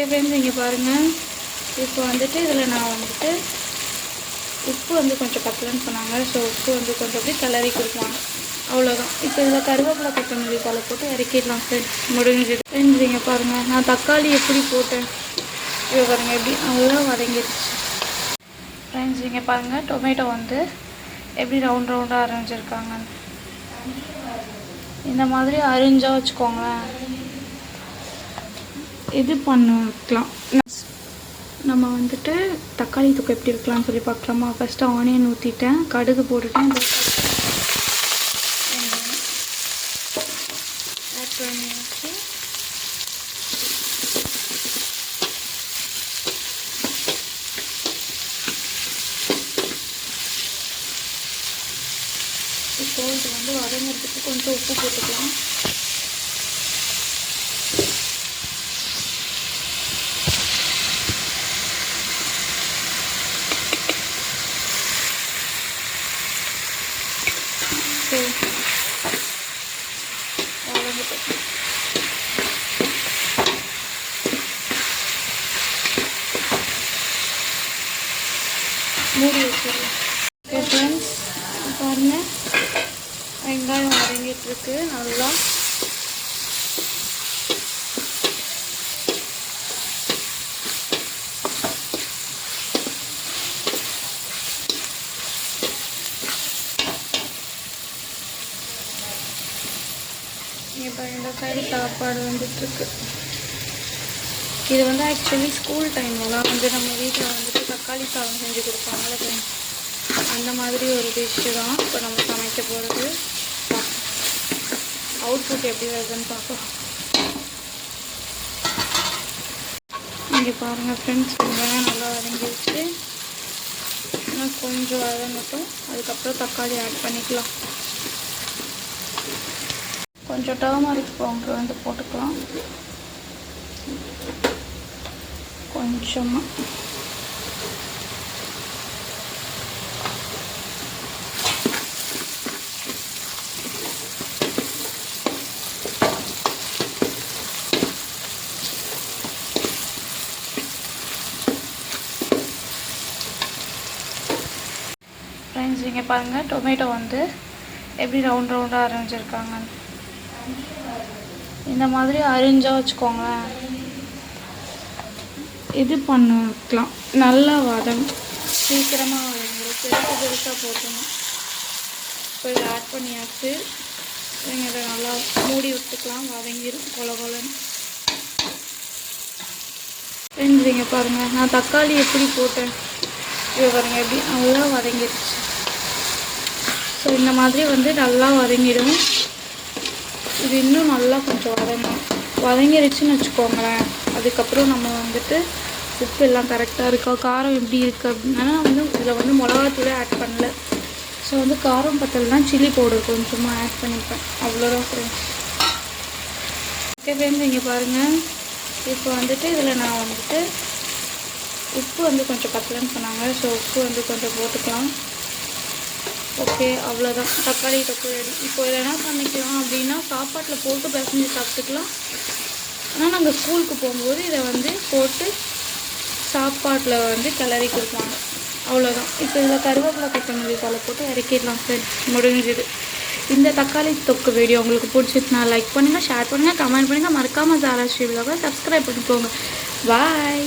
Friends இங்கே பாருங்கள். இப்போ வந்துட்டு இதில் நான் வந்துட்டு உப்பு கொஞ்சம் பத்தலன்னு சொன்னாங்க. ஸோ உப்பு கொஞ்சம் அப்படியே கிளறி கொடுப்பாங்க, அவ்வளோதான். இப்போ இதில் கருவேப்பிலை கொத்தமல்லி தலை போட்டு இறக்கிடலாம் ஃப்ரெண்ட்ஸ், முடிஞ்சுது. ஃப்ரெண்ட்ஸ் இங்கே பாருங்கள், நான் தக்காளி எப்படி போட்டேன் இப்போ பாருங்கள், எப்படி அவ்வளோ வதங்கிடுச்சு. ஃப்ரெண்ட்ஸ் இங்கே பாருங்கள், டொமேட்டோ எப்படி ரவுண்டாக அரைஞ்சிருக்காங்க. இந்த மாதிரி அரிஞ்சா வச்சுக்கோங்களேன், இது பண்ணிக்கலாம். நம்ம தக்காளி தொக்கு எப்படி இருக்கலாம்னு சொல்லி பார்க்கலாமா. ஃபஸ்ட்டு ஆனியன் ஊற்றிட்டேன், கடுகு போட்டுட்டேன், ஆட் பண்ணியாச்சு. இப்போ இது வதங்கிறதுக்கு கொஞ்சம் உப்பு போட்டுக்கலாம். மூடி வச்சிடலாம். ஓகே ஃப்ரெண்ட்ஸ் பாருங்கள், வெங்காயம் வதங்கிட்டுருக்கு நல்லா. இப்போ இந்த சைடு சாப்பாடு வந்துட்டுருக்கு. இது ஆக்சுவலி ஸ்கூல் டைம்லாம் நம்ம வீட்டில் தக்காளி சாதம் செஞ்சு கொடுப்பாங்கல்ல, அந்த மாதிரி ஒரு டிஷ்ஷு தான் இப்போ நம்ம சமைக்க போகிறது. அவுட்புட் எப்படி வருதுன்னு பார்ப்போம். இங்கே பாருங்கள் ஃப்ரெண்ட்ஸ், வெங்காயம் நல்லா வதங்கிடுச்சு. இன்னும் கொஞ்சம் வதங்கட்டும், அதுக்கப்புறம் தக்காளி ஆட் பண்ணிக்கலாம். கொஞ்சம் டர்மரிக் பவுடர் போட்டுக்கலாம், கொஞ்சமாக. ஃப்ரெண்ட்ஸ் இங்கே பாருங்கள், டொமேட்டோ எப்படி ரவுண்டாக அரைஞ்சிருக்காங்க. இந்த மாதிரி அரிஞ்சா வச்சுக்கோங்களேன், இது பண்ணிக்கலாம். நல்லா சீக்கிரமாக வதங்கிடும், பெருசாக போட்டணும். இப்போ இதை ஆட் பண்ணியாச்சு. இதை நல்லா மூடி விட்டுக்கலாம், வதங்கிடும் கொலன்னு. ஃப்ரெண்ட்ஸ் இங்கே பாருங்கள், நான் தக்காளி எப்படி போட்டேன் இப்போ பாருங்கள், எப்படி நல்லா வதங்கிடுச்சு. ஸோ இந்த மாதிரி நல்லா வதங்கிடும். இது இன்னும் நல்லா கொஞ்சம் வதங்கிடுச்சுன்னு வச்சுக்கோங்களேன். அதுக்கப்புறம் நம்ம உப்பு எல்லாம் கரெக்டாக இருக்கா, காரம் எப்படி இருக்குது அப்படின்னா இதில் மிளகாத்தூளே ஆட் பண்ணல. ஸோ காரம் பத்தலைனா சில்லி பவுடர் கொஞ்சமாக ஆட் பண்ணிப்பேன், அவ்வளோதான் ஃப்ரெண்ட்ஸ். ஓகே ஃப்ரெண்ட்ஸ் இங்கே பாருங்கள், இப்போ இதில் நான் உப்பு கொஞ்சம் பத்தலன்னு சொன்னாங்க. ஸோ உப்பு கொஞ்சம் போட்டுக்கலாம். ஓகே, அவ்வளோதான், தக்காளி தொக்கு ரெடி. இப்போ இதில் என்ன பண்ணிக்கலாம் அப்படின்னா, சாப்பாட்டில் போட்டு பிசைஞ்சு சாப்பிட்டுக்கலாம். ஆனால் நாங்கள் ஸ்கூலுக்கு போகும்போது இதை போட்டு சாப்பாட்டில் கிளறி கொடுப்பாங்க, அவ்வளோதான். இப்போ இதில் கருவேப்பிலை கொத்தமல்லி தலை போட்டு இறக்கிடலாம் ஃப்ரெண்ட்ஸ், முடிஞ்சுது. இந்த தக்காளி தொக்கு வீடியோ உங்களுக்கு பிடிச்சிருச்சுன்னா லைக் பண்ணுங்கள், ஷேர் பண்ணுங்கள், கமெண்ட் பண்ணுங்கள். மறக்காமல் ஜாரா ஸ்ரீ விலாகை சப்ஸ்கிரைப் பண்ணிக்கோங்க. பாய்.